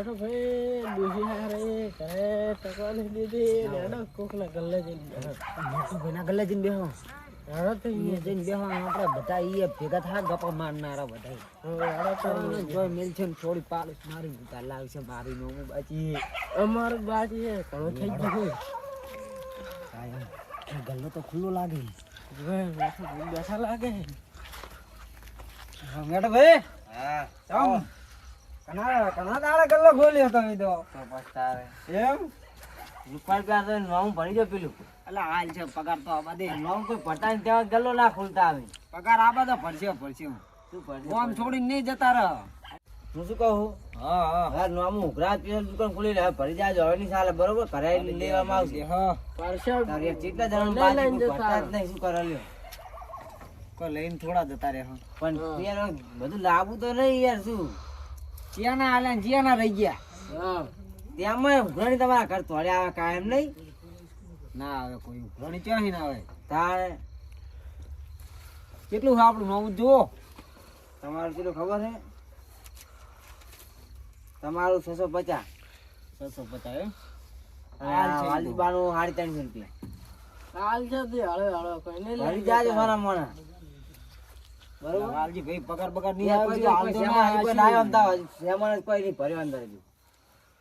બેઠો ભાઈ દૂધી હારે ઘરે ટકવાની દીધી નેડો કોકના ગલ્લે જઈને બેઠો ભાઈના ગલ્લે જઈને બેહો હેડો તો એ જઈને બેહો આપણે બધા એ ભેગા થાય ગપ્પા મારનારા બધા હેડો તો જોઈ મેલ છે ને થોડી પાડોશ મારી ઉતાર લાવશે મારી નો બાજી અમારું બાજી ઘણું થઈ ગયું ગલ્લો તો ખુલ્લો લાગે બેઠા લાગે મેડમ ભાઈ હા કના દાડા ગલ્લો ખોલ્યો તમે તો પસ્તાવે એમ રૂપિયા તો નોમ ભરી જો પેલું એટલે હાલ છે પગાર તો આબા દે નોમ કોઈ પટાઈને ત્યાં ગલ્લો ના ખોલતા આવે પગાર આબા તો ભરશે શું ભરશે નોમ છોડીને નહીં જતા રહ હું શું કહું હા નોમ ઉઘરાત પીએલ દુકાન ખોલી લે ભરી જાજો હવે ની સાલે બરોબર કરાઈ લેવામાં આવશે હા પરસે કેટલા જણા બાજી પટા જ નહીં શું કરે લ્યો કોઈ લઈને થોડા જતા રહે પણ યાર બધું લાવવું તો નહીં યાર શું ચિયાના આલે ચિયાના રહી ગયા હા ત્યાંમાં ઉઘરાણી તમારા ઘર તોડે આવે કાયમ નહીં ના આવે કોઈ ઉઘરાણી ક્યાંય ના આવે તારે કેટલું આપણું નવું જુઓ તમારું કેટલું ખબર છે તમારું 650 એમ વાલીબાનું 350 રૂપિયા હાલ છે તે હળે હળે કોઈ નહીં લઈ જાજો મારા મોણા બરોબર વાલજી ભાઈ પગાર બગાર નહીં આપે તો હાલ તો ના કોઈ ના આવતા સેમણ કોઈ નહીં ભર્યો અંદર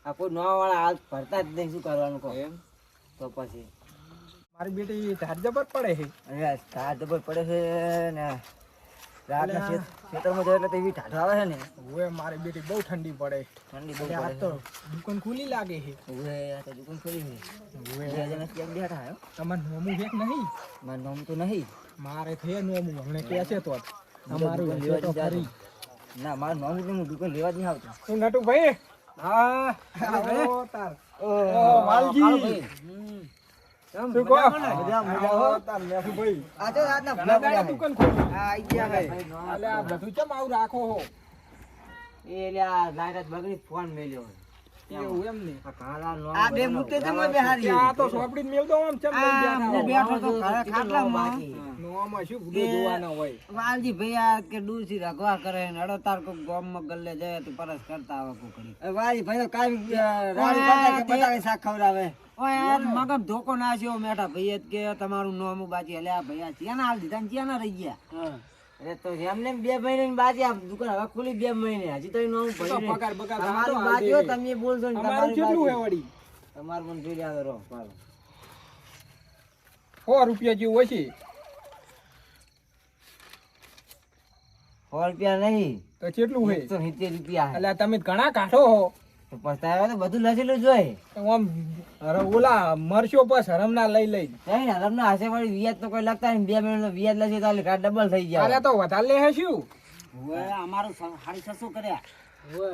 આ કોઈ નવા વાળા હાલ ભરતા જ નહીં શું કરવાનું કહો એમ તો પછી મારી બેટી ધાર જબર પડે છે અરે ધાર જબર પડે છે ને રાતના ખેતરમાં જાય એટલે તો એવી ઠાઠ આવે છે ને ઓએ મારી બેટી બહુ ઠંડી પડે આ તો દુકાન ખુલી લાગે છે ઓએ આ તો દુકાન ખુલી છે ઓએ જને કેમ બેઠા હે તમાર નોમું એક નહીં માર નોમ તો નહીં મારે થે નોમું હમણે કે છે તો તમારું લેવા તો ખરી ના માર નોમું તો હું દુકાન લેવા જ નહીં આવતો હું નટુ ભાઈ હા ઓ તાર ઓ વાલજી શું કો મજા હો તાર મેઠું ભાઈ આ તો રાતના ભલા પડ્યા દુકાન ખોલી આ આઈ ગયા ભાઈ અલે આ બધું ચમ આવ રાખો હો એ લ્યા લાઈટ બગડી ફોન મેલ્યો એવું એમ ને આ કાલા નો આ બે મુતે તે મોય બેહારી આ તો સોપડી મેલ દો આમ ચમ લઈ બેઠો તો ખાટલામાં નોમાં શું ભૂલો જોવાના હોય વાલજી ભાઈ આ કે દૂરથી રગવા કરે ને અડો તાર કો ગામમાં ગલ્લે જાય તો પરસ કરતા આવે કો કરી વાલજી ભાઈ તો કાઈ રાડી કરતા કે બટાકે શાક ખવડાવે ઓય યાર મગમ ધોકો નાસ્યો મેઠા ભાઈ કે તમારું નોમું બાજી હલે આ ભાઈ ચિયાના હાલ દીધા ચિયાના રહી ગયા અરે તો એમને 2 મહિનાની બાજી આ દુકાન હવે ખુલી 2 મહિને હજી તો નોમું ભરી પગાર બગાર તમારું બાજીઓ તમે બોલજો ને તમારું કેટલું હે વડી તમારું મન જોઈ આવે રો મારો 100 રૂપિયા જેવું હોય છે 100 રૂપિયા નહીં તો કેટલું હે 170 રૂપિયા એટલે તમે ઘણા કાઢો હો તો પસ્તાયો તો બધું લસેલું જોઈ આમ અરે ઓલા મરશો બસ હરમના લઈ નહીં હરમના હાસે વાળી વ્યાજ તો કોઈ લગતા નહીં 2 મહિનાનો વ્યાજ લસી તો એટલે ડબલ થઈ જાય અરે તો વધારે લે હે શું ઓએ અમારું 650 કર્યા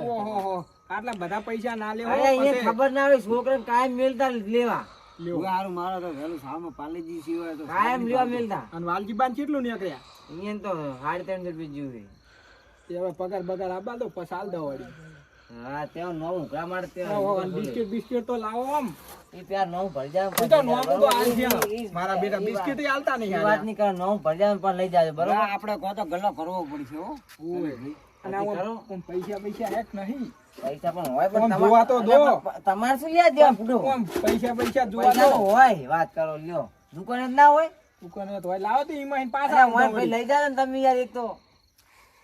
ઓહો આટલા બધા પૈસા ના લેવો અરે એ ખબર ના આવે છોકરાને કાયમ મેલતા લેવા લેવો હારું મારો તો વેલું સામે પાલેજી સિવાય તો કાયમ લેવા મેલતા અને વાલજી બાન કેટલું નીકળ્યા અહીંયા તો 350 રૂપિયા જેવું છે હવે પગાર બગાર આબા દો પસાલ દો વળી હા તેઓ નો ઉઘરા મારતે બિસ્કિટ તો લાવો આમ ઈ પ્યાર નો ભર જા તો નો તો આલ છે મારા બેટા બિસ્કિટ ય આલતા નહીં વાત ની કર નો ભર જા પર લઈ જાજો બરોબર આપણે કો તો ગલ્લો કરવો પડશે હો ઓય અને આ પૈસા હેક નહીં પૈસા પણ હોય પણ જોવા તો દો તમાર શું લ્યા દે ફૂડો પૈસા જોવા દો હોય વાત કરો લ્યો દુકાને જ ના હોય દુકાને તો હોય લાવો તો ઈમાં પાછા હોય ભાઈ લઈ જાજો ને તમે યાર એક તો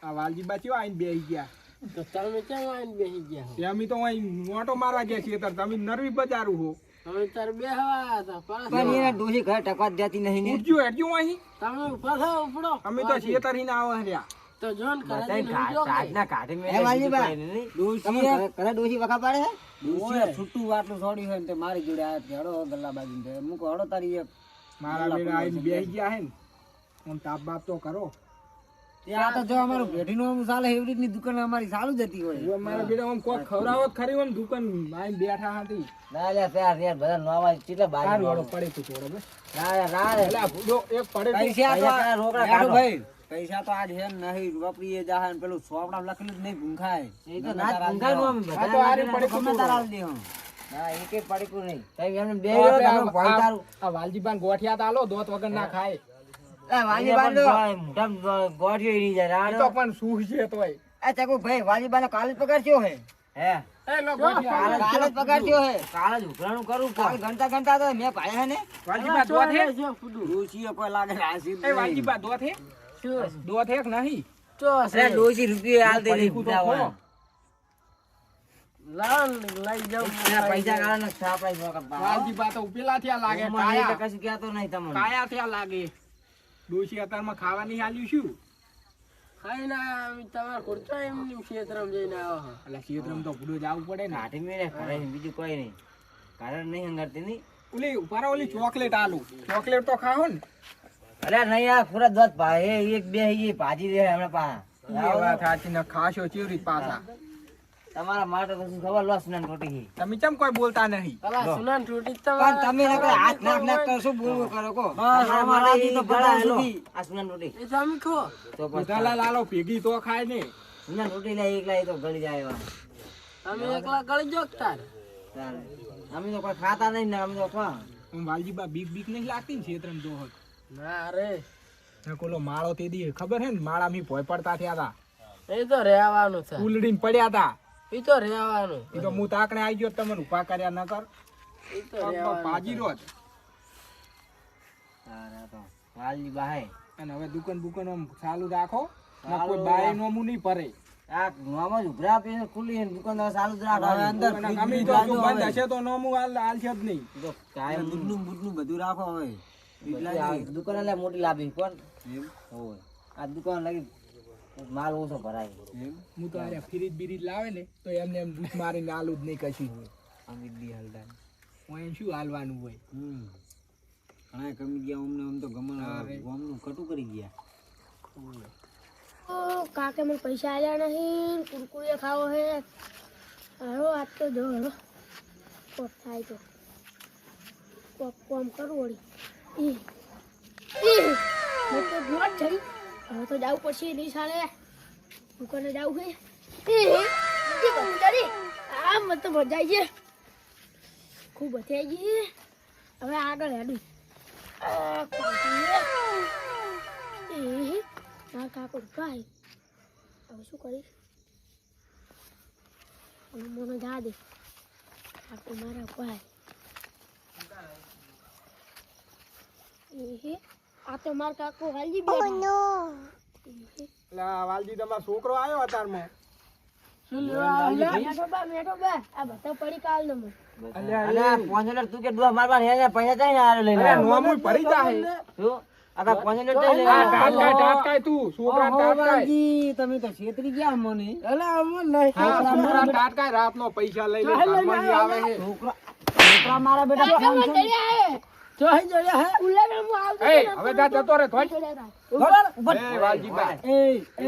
આ વાલજી બાચી આઈને બેહી ગયા તો તમે કેમ આઈને બેહી ગયા અમે તો અહીં મોટો મારવા ગયા છીએ તમે નરવી બજારું હો હવે તાર બેહવા હતા પણ એને ડોસી ઘર ટકવા દેતી નહીં ને ઉઠજો હેડજો અહીં તમે પાછા ઉપડો અમે તો છેતરી ના આવે રહ્યા તો જોન કરે આજના કાઢી મે વાલજી બા ડોસી કરે ડોસી વખા પાડે હે ડોસી છૂટું વાટલું છોડી હોય ને મારી જોડે આ હેડો ગલ્લા બાજી દે મુકો હેડો તારી એક મારા બેડા આઈને બેહી ગયા હે ને આમ તાપ બાપ તો કરો ત્યાં તો જો અમારું ભેટીનો ચાલે એવી રીતની દુકાન અમારી ચાલુ જતી હોય મારા બેટા આમ કોક ખવરાવત ખરી હોય ને દુકાન આઈને બેઠા હતી ના લે પ્યાર યાર બધા નવા કેટલા બાર વાળો પડે છે થોડો બસ ના એલા ભૂડો એક પડે પૈસા તો રોકડા કાઢો ભાઈ પૈસા તો આજ હે નહીં વાપરીએ જાહે ને પેલું સોપડા લખેલું જ નહીં ભૂંખાય એ તો ના ભૂંખાય નો બધા તો આરે પડે કોમે તારાલ દે હું ના એકે પડે કો નહીં તઈ એમને બે રહ્યો ભાઈ તારું આ વાલજીબાન ગોઠિયા તાલો દોત વગર ના ખાય વાલીબાન મોટા ગોઠિયો ની જાય તો પણ શું છે તોય આ ચકો ભાઈ વાલીબાન કાલ પગાર કયો હે એ લો ગોઠિયા કાલ જ પગાડ્યો હે કાલ જ ઉઘરાણું કરું કાલ ઘંટા ઘંટા તો મેં ભાયા હે ને વાલજીબા દોત હે ડોશી કોઈ લાગે રાશી એ વાલજીબા દોત હે દોત હે કે નહીં અરે ડોશી રૂપિયા હાલ દે નહીં બુડાવા લઈ જાઉં પૈસા કાઢો સાપડાઈ નો કર વાલજીબા તો ઉપેલા થયા લાગે કાયા કશું કહેતો નહીં તમને કાયા થયા લાગે ડોશી અત્યારમાં ખાવા નહીં આલ્યું શું ખાઈ ના તમારે ખર્ચો એમની ક્ષેત્રમાં જઈને આવ્યો એટલે ક્ષેત્રમાં તો ભૂડો જવું પડે ને કાઢી મેરે કરે બીજું કોઈ નહીં કારણ નહીં અંગરતી નહીં ઓલી ઉપારા ઓલી ચોકલેટ આલુ ચોકલેટ તો ખાઓ ને અરે નહીં આ પૂરા દોત ભાઈ એક બે એ ભાજી દે હમણાં પા એ વાત સાચી ને ખાશો ચેવરી પાછા તમારા માટે તો શું ખબર લો સુનાન ટોટી તમે કેમ કોઈ બોલતા નહીં પેલા સુનાન તૂટી પણ તમે નકર હાથ નાક નાક કરશો બોલવું કરો કો અમારા તો બડા હેલો આ સુનાન ટોટી એ તમે ખો તો પછી ઉધાલા લાલો ભેગી તો ખાય ને સુનાન ટોટી લે એકલા એ તો ગળી જાય એવા તમે એકલા ગળી જો તાર ચાલે અમે તો કોઈ ખાતા નહીં ને અમે તો કોણ વાલજીબા બીક બીક નહીં લાગતી ને ક્ષેત્રમાં જો હોત ના રે ને કોલો માળો તે દી ખબર હે ને માળા મી ભોય પડતા થયા હતા એ તો રહેવાનું છે ઉલડીને પડ્યા હતા એ તો રહેવાનું એ તો હું તાકણે આવી ગયો તમને ઉભા કર્યા ન કર એ તો રહેવાનું પાજી રોત અરે તો વાલજી બાહે અને હવે દુકાન બુકાન આમ ચાલુ રાખો ને કોઈ બાય નોમું નહીં ભરે આ નોમ જ ઉભરા પે ખુલ્લી દુકાન સાલું જ રાખો અંદર અમે તો જો બંધ હશે તો નોમું હાલ છે જ નહીં તો કાયમ બુટનું બધું રાખો હવે દુકાન એટલે મોટી લાવી કોણ હોય આ દુકાન લાગી માલ ઓછો ભરાય હું તો અરે ફ્રીજ બીરીજ લાવે ને તો એમને એમ બૂટ મારીને આલું જ નહીં કશું હોય અમે દી હાલતા હોય શું હાલવાનું હોય ઘણા કમી ગયા અમને આમ તો ગમનું કટું કરી ગયા કાકે મને પૈસા આલ્યા નહીં કુરકુરે ખાવો હે હારો આજ તો જો હારો કોક થાય તો કોક કોમ કરું વળી હું તો જોર થઈ હવે તો જાવું પડશે નિશાળે દુકાને જાવું હે આ મને તો મજા આવી છે ખૂબ મજા આવી ગઈ હવે આગળ હેડું મારા કાકો ભાઈ હવે શું કરીશ મને જા દે કાકો મારા ભાઈ આ તો મારા કાકો હાલજી બેઠા એટલે વાલજી તમારો છોકરો આવ્યો અતારમાં શું લેવા મેઠો બા આ બધા પડી કાલ નો મને અલ્યા 500 તું કે દુઆ મારવા હે પૈસા ચાઈ ને આરે લઈને અરે નોમું ભરી જાય શું આ 500 ચાઈ લે ટાટકાય તું છોકરા ટાટકાય તમે તો છેતરી ગયા મને એલા અમન નહીં છોકરા ટાટકાય રાતનો પૈસા લઈ લે ઘરમાં આવે છે છોકરા મારા બેટા તો હઈ જોયા હે ઉલ્લા હું આવતો એ હવે જા જતો રે થોડ એ વાલજીબા એ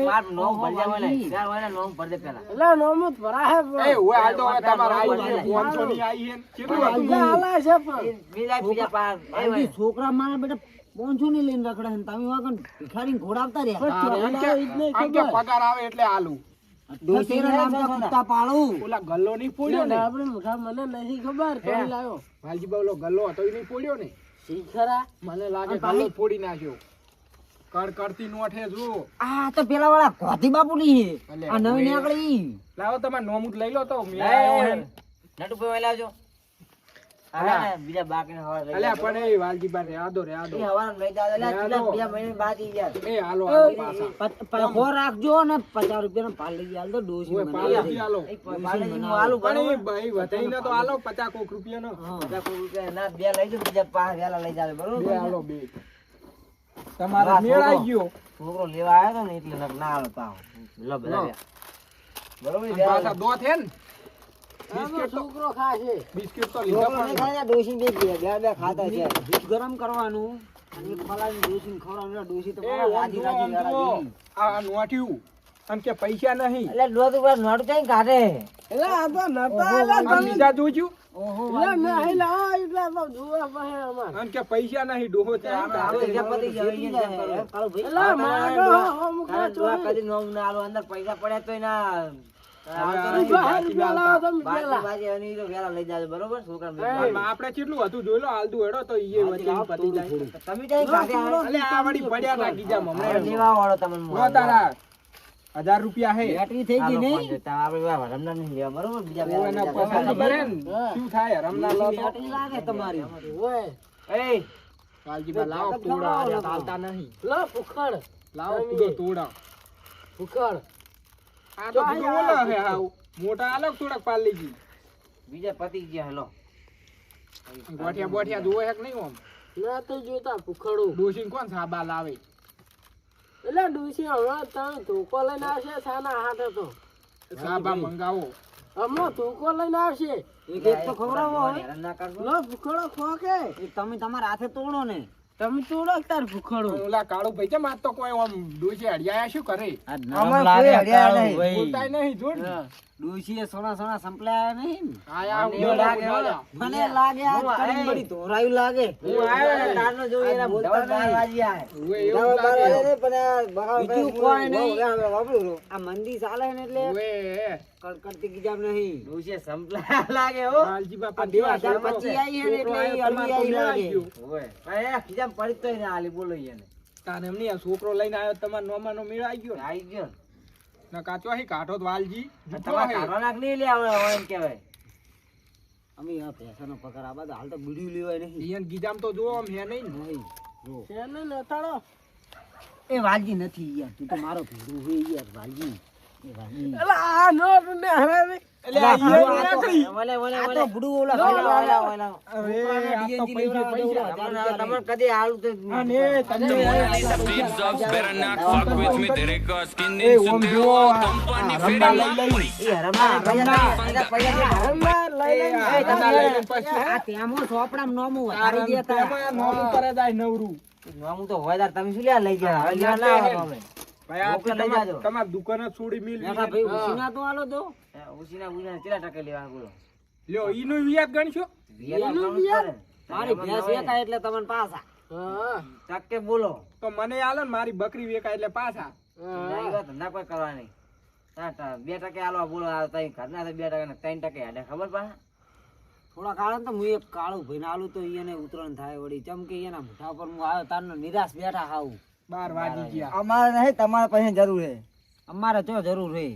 માર નોમ ભરજા વાલે ચાર વાલે નોમ ભર દે પેલા એલા નોમત ભરા હે એ ઓય આ તો હવે તમારા આવી છે 500 ની આવી છે કેટલું હતું આલા છે પણ બીજા પાર એ છોકરા મારા બેટા 500 ની લઈને રખડે છે તમે વાગન ભિખારી ઘોડાવતા રહ્યા આમ કે પગાર આવે એટલે આલુ દોશીના નામ તો કુત્તા પાળું ઓલા ગલ્લો નહીં પોડ્યો ને આપણે મુખા મને નહીં ખબર તો લાયો વાલજીબા ઓલો ગલ્લો હતો એ નહીં પોડ્યો ને શીખરા મને લાગે ગલ્લો ફોડી નાખ્યો કડકડતી નોટ હે જો આ તો પેલા વાળા ગોધી બાપુની આ નવી નીકળી લાવો તમાર નોમુત લઈ લો તો મેળાયો હે નટુ ભાઈ લાવજો આ બીજા બાકીને હવા લઈ અલ્યા પણ એ વાલજીબા રે આદો એ હવા લઈ જાવ એટલે બીજા મહિને બાકી ગયા એ હાલો પાછા હો રાખજો ને 50 રૂપિયા નો પાલ લઈ આલ તો ડોસી ઓય પાલજી હાલો પાલેજી આલુ પણ એ ભાઈ વધાઈને તો હાલો 50 કોક રૂપિયા નો 50 રૂપિયા ના બે લઈ જો બીજા પાંચ વેલા લઈ જાવ બરોબર બે હાલો બે તમારા મેળાઈ ગયો છોકરો લેવા આવ્યો ને એટલે ના હાલો પાવ લો બધા બરોબર પાછા દોત હે ને છોકરો ખાશે બિસ્કિટ તો લીધા પણ ડોસી બે બે ખાતા છે દૂધ ગરમ કરવાનું અને એક ફલાની ડોસી ખવડાવવાનું ડોસી તો રાજી રાજી રાજી આ નોટ્યું આમ કે પૈસા નહીં એટલે લોટ ઉપર નોટ કઈ કાઢે એલા આ તો નતા એલા આ બીજા જોજો ઓહો એલા ના એલા એટલા તો જોવા પડે અમાર આમ કે પૈસા નહીં ડોહો છે આપણે જપતી જઈ કાળો ભાઈ એલા માગો મુખા દુઆ કદી નો ના આલો અંદર પૈસા પડ્યા તોય ના આપણે કેટલું હતું જોઈ લો હાલતું હેડો તો ઈએ વચ્ચે પતી જાય તમે કઈ કાઢે અલે આ વળી પડ્યા હતા ગીજામાં હમણાં લેવા વાળો તમને નો તારા 1000 રૂપિયા હે બેટરી થઈ ગઈ નહીં ઓય ના પૈસા ખબર હે ને શું થાય રમના લો તો બેટરી લાગે તમારી ઓય એ વાલજીબા લાવો તોડા આ ચાલતા નહીં લો પુખડ લાવો કુદો તોડા પુખડ આ તો બીજો ઓલો હે હાવ મોટા અલગ થોડાક પાલી ગઈ બીજા પતિ ગયા હેલો ગોઠિયા બોઠિયા જોવે હે કે નહીં ઓમ ના તો જોતા પુખડું ડોશીન કોણ સાબા લાવે એટલે ડુસી હવે તમે ધોકો લઈને આવશે સાના હાથે તો સાબા મંગાવો હમણાં ધોકો લઈને આવશે એક તો ખવડાવો હવે લો પુખડો ખો કે તમે તમારા હાથે તોડો ને તમે તોડો તાર પુખડું ઓલા કાળુ ભાઈ છે માર તો કોઈ ઓમ ડોશી હડિયા શું કરે બોલતાય નહીં જોડ ડોશીએ સોના સંપલાયા નહીં આયા મને લાગે આ કડી બડી ધોરાયું લાગે હું આયો તારનો જોઈ એના બોલતા નહીં ઓય એવું લાગે બીજું કોઈ નહીં આ મંદી ચાલે ને એટલે ઓય કડકડતી ગીજામ નહીં ડોશીએ સંપલાયા લાગે હો વાલજી બાપા આ 2025 આવી હે ને એટલે અલવી આવી લાગે ઓય એ ગીજામ પડી તો ને આલી બોલો એને તાને એમની આ છોકરો લઈને આવ્યો તમાર નોમાનો મેળ આવી ગયો આવી ગયો ના કાચો હી કાઢો તો વાલજી તમારે કાઢવા નાખ નહીં લે હવે એમ કહેવાય અમે આ પૈસાનો પગાર આ બધા હાલ તો બીડ્યું લેવાય નહીં ઈયન ગીજામ તો જો આમ હે નહીં નહીં જો શેને નતાડો એ વાલજી નથી યાર તું તો મારો ભેડું હે યાર વાલજી એ વાલજી એટલે આ નોટ ને હરાવી એટલે આ ઈયન નાખી વલે બુડું ઓલા અરે આ તો પૈસા તમને કદી હાલું તો અને તમને Beats up, better not fuck with me. तेरे का skin એ in ઓમ सुनते જો हो આ कंपनी રમવા फेरी લઈ લઈ એ રમા પૈસા આ ત્યાંમો ચોપડામાં નોમું વધારી દેતા નોમ કરે જાય નવરું નોમું તો હોય તાર તમે શું લ્યા લઈ ગયા હવે લ્યા ના આવે અમે ભાઈ આ મોકલે લઈ જાજો. તમાર દુકાન જ છોડી મિલ મેઠા ભાઈ ઉસીના તો આલો તો ઉસીના કેટલા ટકા લેવા બોલો લ્યો ઈનું વ્યાજ ગણશો મારી ભેંસ વેચાય એટલે તમને પાછા હા ટકે બોલો તો મને આલો ને મારી બકરી વેકાય એટલે પાછા નહીં વાત ધંધા કોઈ કરવા નહીં 2% આલવા બોલો આ તઈ ઘરના તો 2% ને 3% હાલે ખબર પા થોડા કાળ તો હું એક કાળું ભાઈને આલું તો એને ઉતરણ થાય વળી ચમકે એના મોઢા પર હું આવ્યો તારનો નિરાશ બેઠા હાવ 12 વાગી ગયા અમારે નહીં તમારે પાસે જરૂર છે અમારે જો જરૂર છે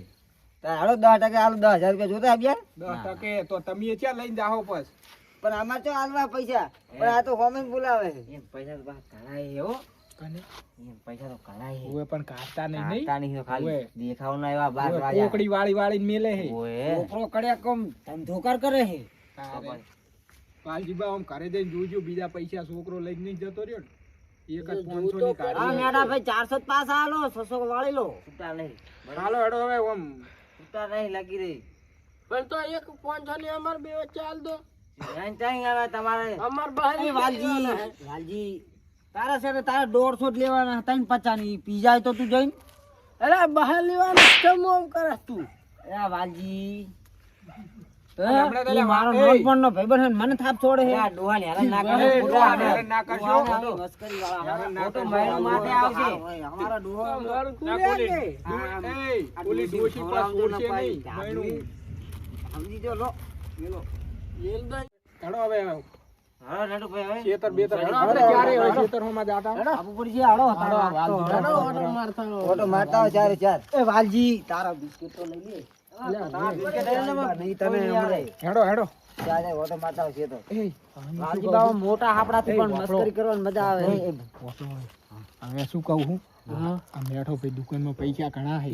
હાલો 10% આલુ 10,000 રૂપિયા જોતા અભ્યાર 10% તો તમે ક્યાં લઈને જાહો પછ પણ અમારે તો આલવા પૈસા પણ આ તો હોમે બોલાવે એમ પૈસા તો બા ઘણાય હો કને એમ પૈસા તો ઘણાય ઓય પણ કાઢતા નહીં તાની તો ખાલી ઓય. દેખાવના એવા 12 વાગ્યા કોકડી વાળી મેલે હે ઓય છોકરો કડ્યા કમ ધંધો કરે છે પાલજીબા આમ ઘરે જઈને જોજો બીજા પૈસા છોકરો લઈને નહીં જતો રહ્યો ને એક જ 500 ની આ કાઢી મેડા ભાઈ 400 પાસા આલો 600 વાળી લો છૂટા નહીં હાલો હેડો હવે આમ છૂટા નહીં લાગી રહી પણ તો એક 500 ની અમાર બે ચાલ દો ચાઈ આવે તમારે અમાર બહાર એ વાલજી તારા છે ને તારે 150 જ લેવાના 350 ની પી જાય તો તું જઈને અરે બહાર લેવાનું કેમ ઓમ કરે તું એ વાલજી હમણાં તો લે, મારો એ. નાનપણનો ભાઈબંધ છે ને મને થાપ છોડે છે આ ડોહાની હેરાન ના કરે એ, પૂરા હેરાન ના કરશો. મસ્કરી વાળા હેરાન ના ફોટો કરશો. મહિનો માટે આવશે અમારો ડોહો મારું ના કુલે બોલી. કે એ, ઓલી ડોશી પાસે છોડશે નહીં. મહિનું. સમજી જો લો લેલ દે હેડો હવે હાલો નાડુ ભાઈ હવે ખેતર બેતર હેડો આપણે ક્યારે હવે ખેતરમાં જાતા આપવું પડશે હાલો હાલો, વાલજી. ઓટો મારતા ઓટો મારતા હોય ચારે ચાર એ વાલજી તારા બિસ્કિટ તો લઈ લે તારા બિસ્કિટ લઈ લે નહીં તને હમણાં હેડો હેડો ચારે ઓટો મારતા હોય છે તો એ વાલજી બાબા મોટા હાપડાથી પણ મસ્કરી કરવાની મજા આવે હવે શું કહું હું આ મેઠો ભાઈ દુકાનમાં પૈસા ઘણા હે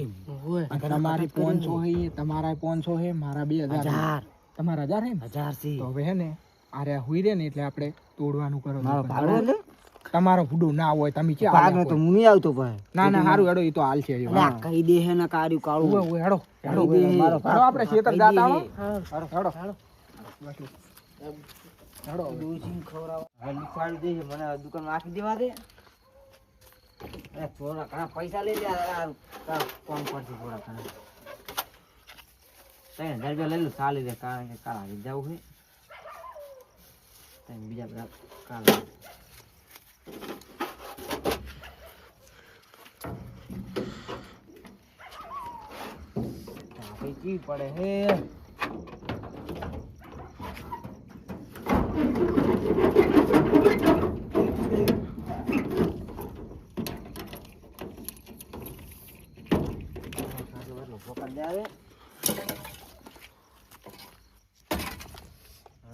અને તમારી 500 હે તમારા 500 હે મારા 2000 તમારા 1000 હે ને 1000 થી તો હવે હે ને આરે હુઈ રે ને એટલે આપણે તોડવાનું કરો મારો ભાડો એટલે તમારો ફૂડો ના હોય તમે ક્યાં ભાગ આલ્યા તો હોય? હું નહીં આવતો ભાઈ ના ના હારું હેડો એ તો હાલ છે એટલે આ કહી દે હે ને કાર્યું કાળું હેડો હેડો કહી દે. હેડો આપણે ખેતર કહી જાતા દે. હેડો હેડો હેડો ડોશીને ખવડાવો. હવે લીખવાડી દેજે, મને હવે દુકાનમાં રાખી દેવા દે એ થોડા ઘણા પૈસા લઈ લે આ તાર કોમ પરથી થોડા ઘણા 3,000 રૂપિયા લઈ લો ચાલી દે કારણ કે કાલ આવી જવું છે તને બીજા બધા કાલ કી પડે હે ઉભો કરી દે હવે.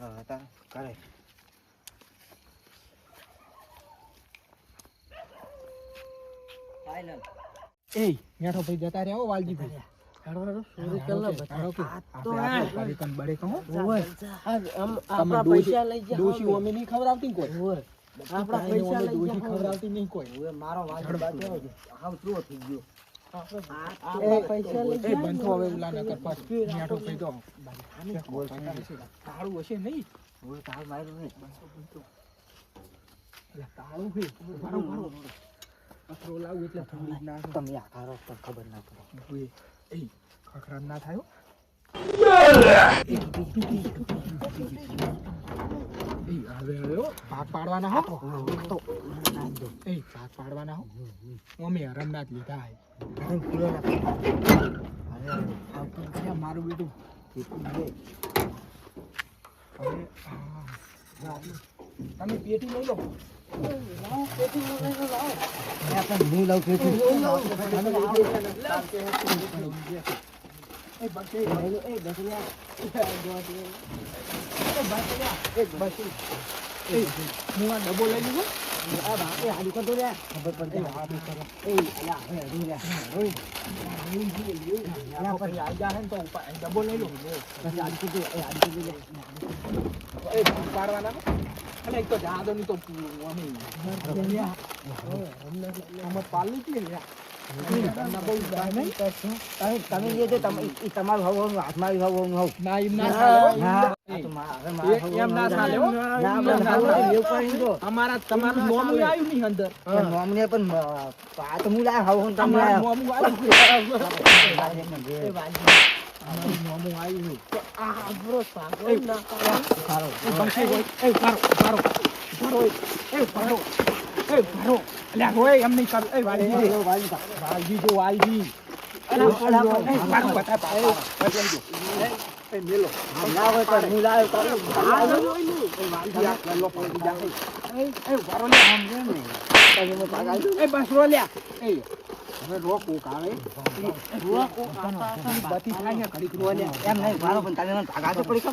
હા હતા કરે ફાઈનલ. એ મેઠો ભાઈ જતા રહ્યા હો વાલજી ભાઈ. આપણા પૈસા લઈ જા ડોશી અમે નહીં ખવડાવતી કોઈ. આપણા પૈસા લઈ ડોશી જા ખવડાવતી નહીં કોઈ. હવે મારો વાલજી બાજુ હાવ સ્લો થઈ ગયો. આપણા પૈસા લઈ એ જા બંધો હવે ઉલા નકર પાછું મેઠો ભાઈ તો તાળું હશે નહીં. હવે તાળ માર્યું ને. તાળું છે મારો મારો અસરો લાવું એટલે ઠંડી ના તમે આખા રોજ તો ખબર ના પડે. એ ખખરાબ ના થાય હો. એ હવે હવે ભાગ પાડવાના હો. એ ભાગ પાડવાના હો. અમે હરમનાથ લીધા હે. મારું બેટું હવે તમે પેટી લઈ લો. હું લઉં છું. હું આ ડબ્બો લઈ લીધો. ડબ્બો લઈ લો. પાડવાના અને એક તો જાદો ની તો અમે પાલું છીએ તમે જે છે તમારું હવાનું હાથમાં હવાનું હોવ. ના એમ ના એમ ના ચાલે હો. અમારા તમારું નોમ આવ્યું નહીં અંદર. નોમને પણ આ તો હું લાયા હવાનું તમે તમારું લાયા. નોમ આવ્યું અમારું નોમ આવ્યું નહીં. વાલજી જો વાલજી ના હોય તો હું લાયો એમ નહીં મારો પણ તમે મને ભાગા તો પડી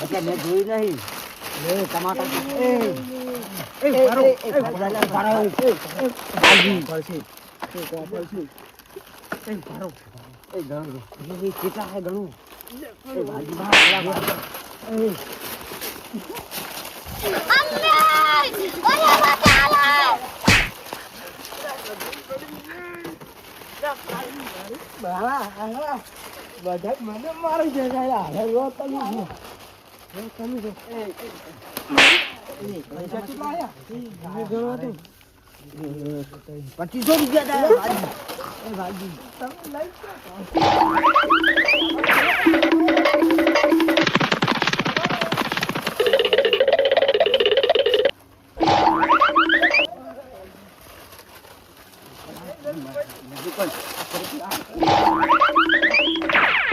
એટલે મેં જોયું નહીં. ટમાટર કેટલા હે ઘણું બધા મને મારી જગ્યા ₹2500 તમે લઈ